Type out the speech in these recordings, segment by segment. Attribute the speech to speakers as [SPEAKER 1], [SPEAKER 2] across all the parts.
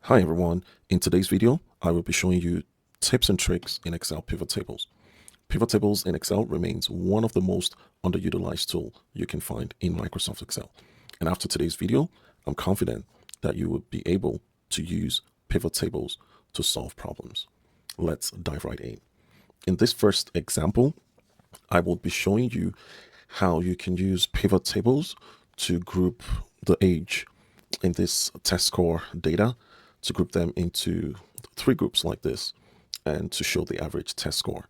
[SPEAKER 1] Hi everyone, in today's video, I will be showing you tips and tricks in Excel pivot tables. Pivot tables in Excel remains one of the most underutilized tool you can find in Microsoft Excel. And after today's video, I'm confident that you will be able to use pivot tables to solve problems. Let's dive right in. In this first example, I will be showing you how you can use pivot tables to group the age in this test score data, to group them into three groups like this and to show the average test score.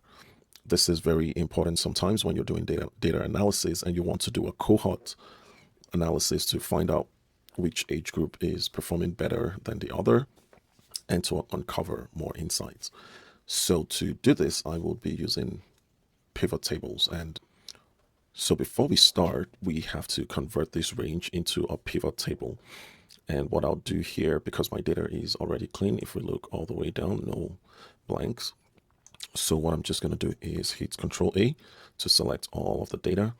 [SPEAKER 1] This is very important sometimes when you're doing data analysis and you want to do a cohort analysis to find out which age group is performing better than the other and to uncover more insights. So to do this, I will be using pivot tables. And so before we start, we have to convert this range into a pivot table. And what I'll do here, because my data is already clean, if we look all the way down, no blanks. So what I'm just going to do is hit Control A to select all of the data.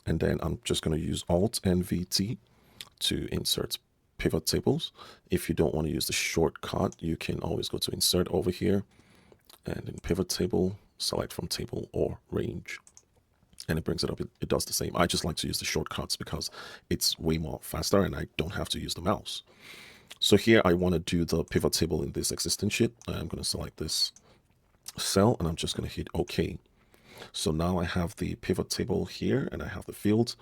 [SPEAKER 1] And then I'm just going to use Alt and VT to insert pivot tables. If you don't want to use the shortcut, you can always go to Insert over here and in Pivot Table, select from Table or Range. And it brings it up. It does the same. I just like to use the shortcuts because it's way more faster and I don't have to use the mouse. So here I want to do the pivot table in this existing sheet. I'm going to select this cell and I'm just going to hit OK. So now I have the pivot table here and I have the fields.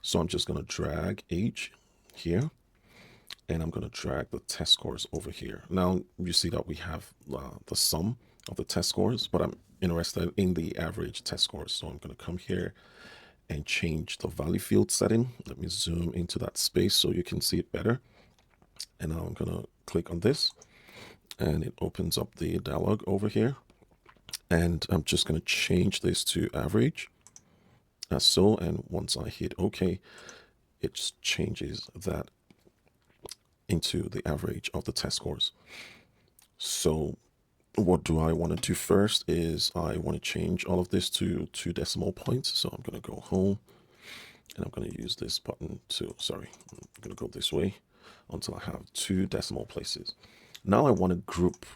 [SPEAKER 1] So I'm just going to drag age here and I'm going to drag the test scores over here. Now you see that we have the sum of the test scores, but I'm interested in the average test scores. So I'm going to come here and change the value field setting. Let me zoom into that space so you can see it better. And now I'm going to click on this and it opens up the dialog over here. And I'm just going to change this to average as so. And once I hit OK, it just changes that into the average of the test scores. So what do I want to do first is I want to change all of this to 2 decimal points. So I'm going to go home and I'm going to use this button to, I'm going to go this way until I have 2 decimal places. Now I want to group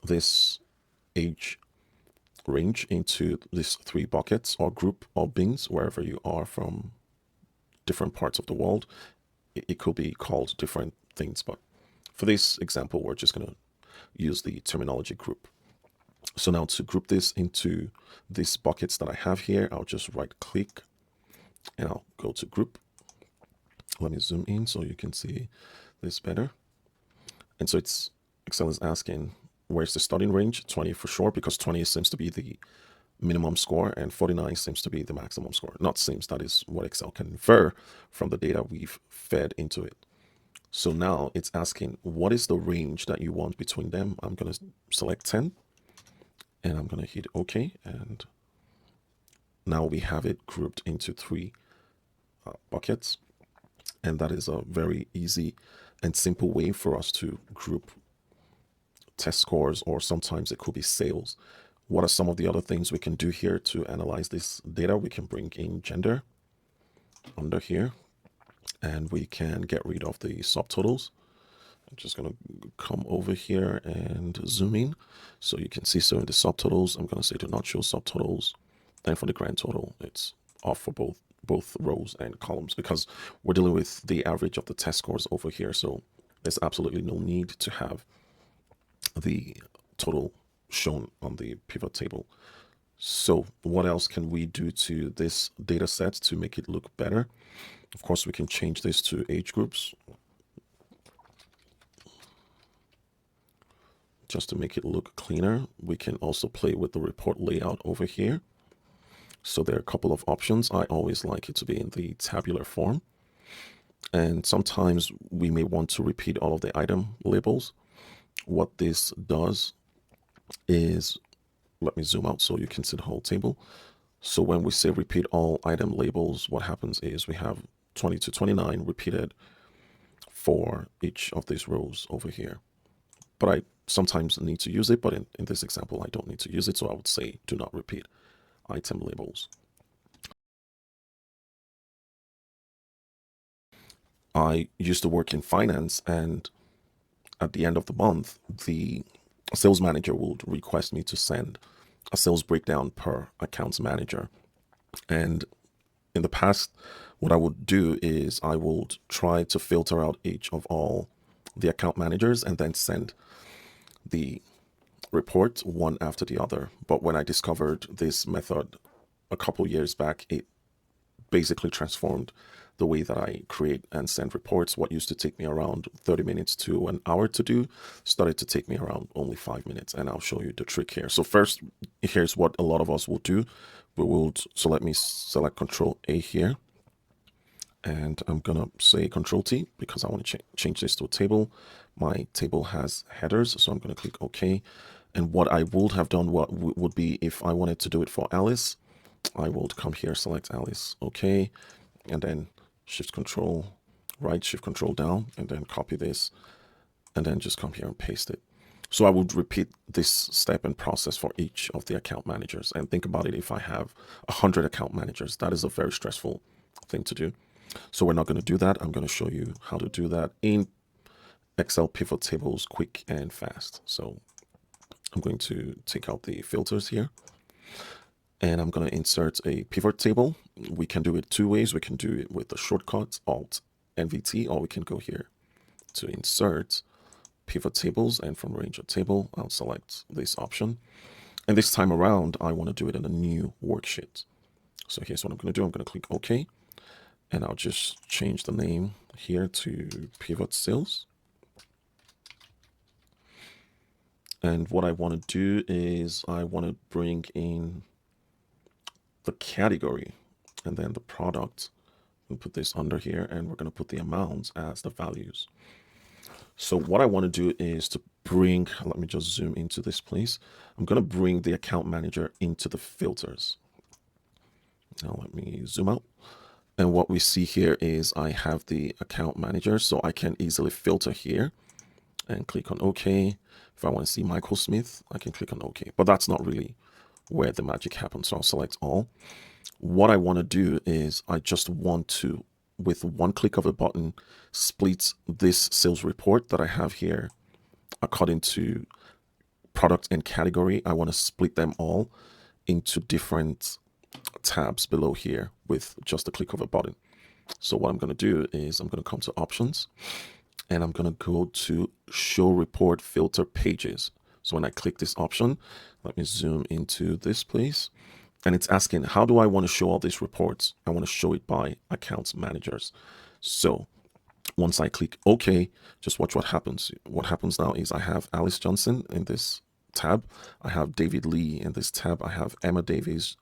[SPEAKER 1] this age range into these 3 buckets or group or bins wherever you are from different parts of the world. It could be called different things, but for this example, we're just going to use the terminology group. So now to group this into these buckets that I have here, I'll just right click and I'll go to group. Let me zoom in so you can see this better. And so Excel is asking, where's the starting range? 20 for sure, because 20 seems to be the minimum score and 49 seems to be the maximum score. Not seems, that is what Excel can infer from the data we've fed into it. So now it's asking, what is the range that you want between them? I'm going to select 10 and I'm going to hit OK. And now we have it grouped into 3 buckets. And that is a very easy and simple way for us to group test scores, or sometimes it could be sales. What are some of the other things we can do here to analyze this data? We can bring in gender under here and we can get rid of the subtotals. I'm just going to come over here and zoom in so you can see. So in the subtotals, I'm going to say do not show subtotals. And for the grand total, it's off for both rows and columns because we're dealing with the average of the test scores over here. So there's absolutely no need to have the total shown on the pivot table. So what else can we do to this data set to make it look better? Of course, we can change this to age groups just to make it look cleaner. We can also play with the report layout over here. So there are a couple of options. I always like it to be in the tabular form. And sometimes we may want to repeat all of the item labels. What this does is, let me zoom out so you can see the whole table. So when we say repeat all item labels, what happens is we have 20 to 29 repeated for each of these rows over here. But I sometimes need to use it, but in this example, I don't need to use it. So I would say do not repeat item labels. I used to work in finance, and at the end of the month, the sales manager would request me to send a sales breakdown per accounts manager. And in the past, what I would do is I would try to filter out each of all the account managers and then send the report one after the other. But when I discovered this method a couple years back, it basically transformed the way that I create and send reports. What used to take me around 30 minutes to an hour to do started to take me around only 5 minutes. And I'll show you the trick here. So first, here's what a lot of us will do. So let me select Control A here. And I'm going to say Control T because I want to change this to a table. My table has headers, so I'm going to click OK. And what I would have done would be if I wanted to do it for Alice, I would come here, select Alice, OK, and then Shift Control right, Shift Control down, and then copy this, and then just come here and paste it. So I would repeat this step and process for each of the account managers. And think about it, if I have 100 account managers, that is a very stressful thing to do. So we're not going to do that. I'm going to show you how to do that in Excel pivot tables quick and fast. So I'm going to take out the filters here. And I'm going to insert a pivot table. We can do it two ways. We can do it with the shortcut Alt NVT, or we can go here to insert pivot tables, and from Ranger table, I'll select this option. And this time around, I want to do it in a new worksheet. So here's what I'm going to do. I'm going to click OK, and I'll just change the name here to Pivot Sales. And what I want to do is I want to bring in the category and then the product, and put this under here, and we're going to put the amounts as the values. So what I want to do is to bring, let me just zoom into this place. I'm going to bring the account manager into the filters. Now let me zoom out. And what we see here is I have the account manager, so I can easily filter here and click on OK. If I want to see Michael Smith, I can click on OK, but that's not really where the magic happens. So I'll select all. What I want to do is I just want to, with one click of a button, split this sales report that I have here according to product and category. I want to split them all into different tabs below here with just a click of a button. So what I'm going to do is I'm going to come to options, and I'm going to go to show report filter pages. So when I click this option, let me zoom into this place, and it's asking, how do I want to show all these reports? I want to show it by accounts managers. So once I click OK, just watch what happens. What happens now is I have Alice Johnson in this tab. I have David Lee in this tab. I have Emma Davies,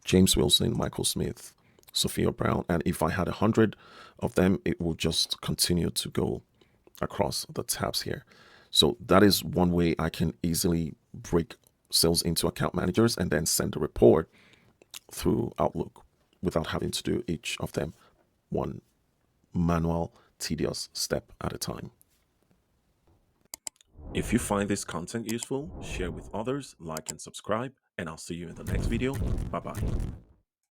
[SPEAKER 1] James Wilson, Michael Smith, Sophia Brown. And if I had 100 of them, it will just continue to go across the tabs here. So that is one way I can easily break sales into account managers and then send a report through Outlook without having to do each of them one manual, tedious step at a time. If you find this content useful, share with others, like and subscribe, and I'll see you in the next video. Bye-bye.